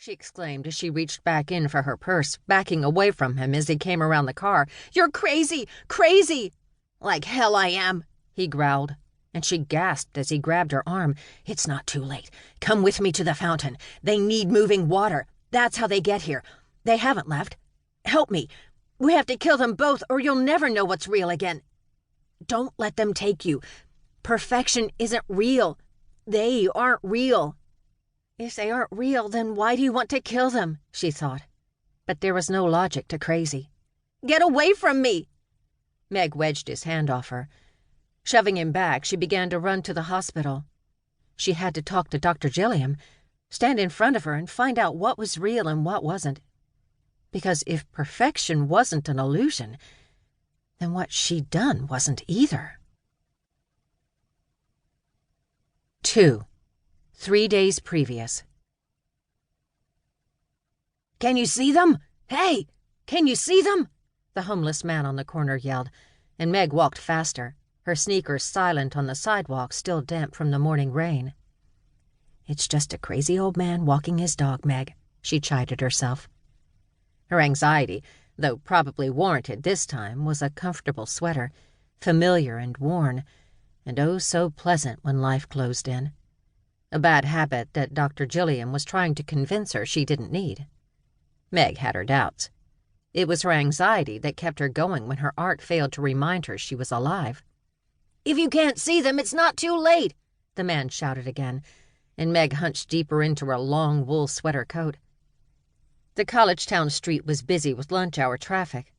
she exclaimed as she reached back in for her purse, backing away from him as he came around the car. "You're crazy! Crazy!" "Like hell I am," he growled, and she gasped as he grabbed her arm. "It's not too late. Come with me to the fountain. They need moving water. That's how they get here. They haven't left. Help me. We have to kill them both or you'll never know what's real again. Don't let them take you. Perfection isn't real. They aren't real." "If they aren't real, then why do you want to kill them?" she thought. But there was no logic to crazy. "Get away from me!" Meg wedged his hand off her. Shoving him back, she began to run to the hospital. She had to talk to Dr. Gilliam, stand in front of her and find out what was real and what wasn't. Because if perfection wasn't an illusion, then what she'd done wasn't either. 2. 3 days previous. "Can you see them? Hey, can you see them?" the homeless man on the corner yelled, and Meg walked faster, her sneakers silent on the sidewalk still damp from the morning rain. "It's just a crazy old man walking his dog, Meg," she chided herself. Her anxiety, though probably warranted this time, was a comfortable sweater, familiar and worn, and oh so pleasant when life closed in. A bad habit that Dr. Gilliam was trying to convince her she didn't need. Meg had her doubts. It was her anxiety that kept her going when her art failed to remind her she was alive. "If you can't see them, it's not too late," the man shouted again, and Meg hunched deeper into her long wool sweater coat. The college town street was busy with lunch-hour traffic.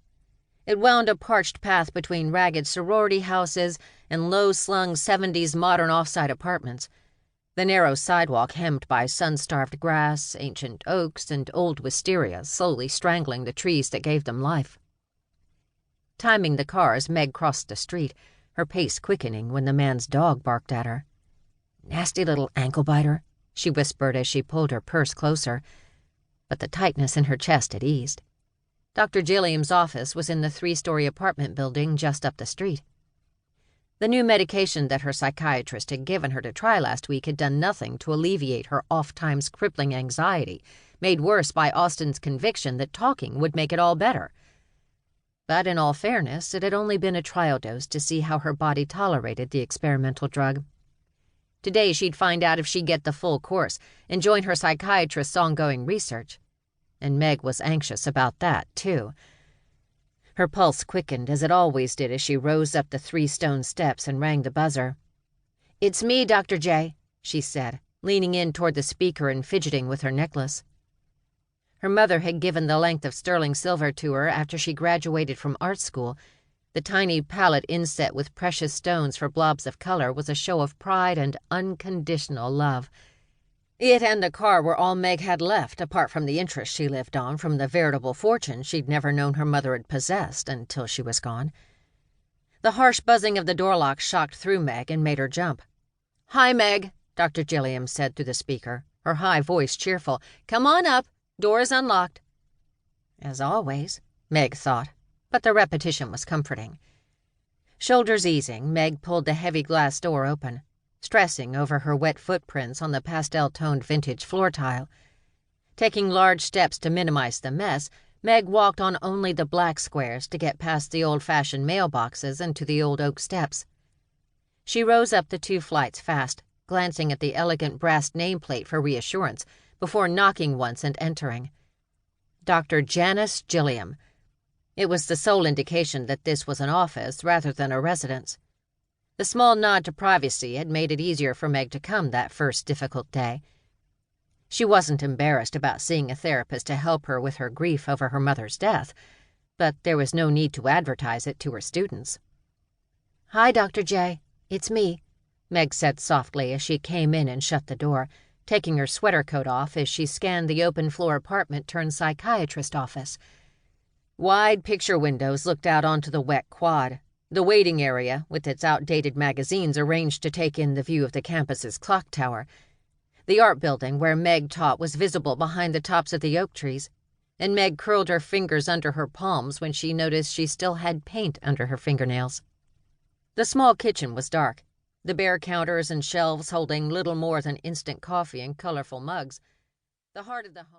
It wound a parched path between ragged sorority houses and low-slung 70s modern off-site apartments, the narrow sidewalk hemmed by sun-starved grass, ancient oaks, and old wisterias slowly strangling the trees that gave them life. Timing the cars, Meg crossed the street, her pace quickening when the man's dog barked at her. "Nasty little ankle-biter," she whispered as she pulled her purse closer, but the tightness in her chest had eased. Dr. Gilliam's office was in the 3-story apartment building just up the street. The new medication that her psychiatrist had given her to try last week had done nothing to alleviate her oft-times crippling anxiety, made worse by Austin's conviction that talking would make it all better. But in all fairness, it had only been a trial dose to see how her body tolerated the experimental drug. Today she'd find out if she'd get the full course and join her psychiatrist's ongoing research. And Meg was anxious about that, too. Her pulse quickened as it always did as she rose up the 3 stone steps and rang the buzzer. "It's me, Dr. J," she said, leaning in toward the speaker and fidgeting with her necklace. Her mother had given the length of sterling silver to her after she graduated from art school. The tiny palette inset with precious stones for blobs of color was a show of pride and unconditional love. It and the car were all Meg had left, apart from the interest she lived on from the veritable fortune she'd never known her mother had possessed until she was gone. The harsh buzzing of the door lock shocked through Meg and made her jump. "Hi, Meg," Dr. Gilliam said through the speaker, her high voice cheerful. "Come on up. Door is unlocked." As always, Meg thought, but the repetition was comforting. Shoulders easing, Meg pulled the heavy glass door open, stressing over her wet footprints on the pastel-toned vintage floor tile. Taking large steps to minimize the mess, Meg walked on only the black squares to get past the old-fashioned mailboxes and to the old oak steps. She rose up the 2 flights fast, glancing at the elegant brass nameplate for reassurance, before knocking once and entering. Dr. Janice Gilliam. It was the sole indication that this was an office rather than a residence. The small nod to privacy had made it easier for Meg to come that first difficult day. She wasn't embarrassed about seeing a therapist to help her with her grief over her mother's death, but there was no need to advertise it to her students. "Hi, Dr. J. It's me," Meg said softly as she came in and shut the door, taking her sweater coat off as she scanned the open-floor apartment turned psychiatrist office. Wide picture windows looked out onto the wet quad, the waiting area with its outdated magazines arranged to take in the view of the campus's clock tower. The art building where Meg taught was visible behind the tops of the oak trees, and Meg curled her fingers under her palms when she noticed she still had paint under her fingernails. The small kitchen was dark, the bare counters and shelves holding little more than instant coffee and colorful mugs. The heart of the home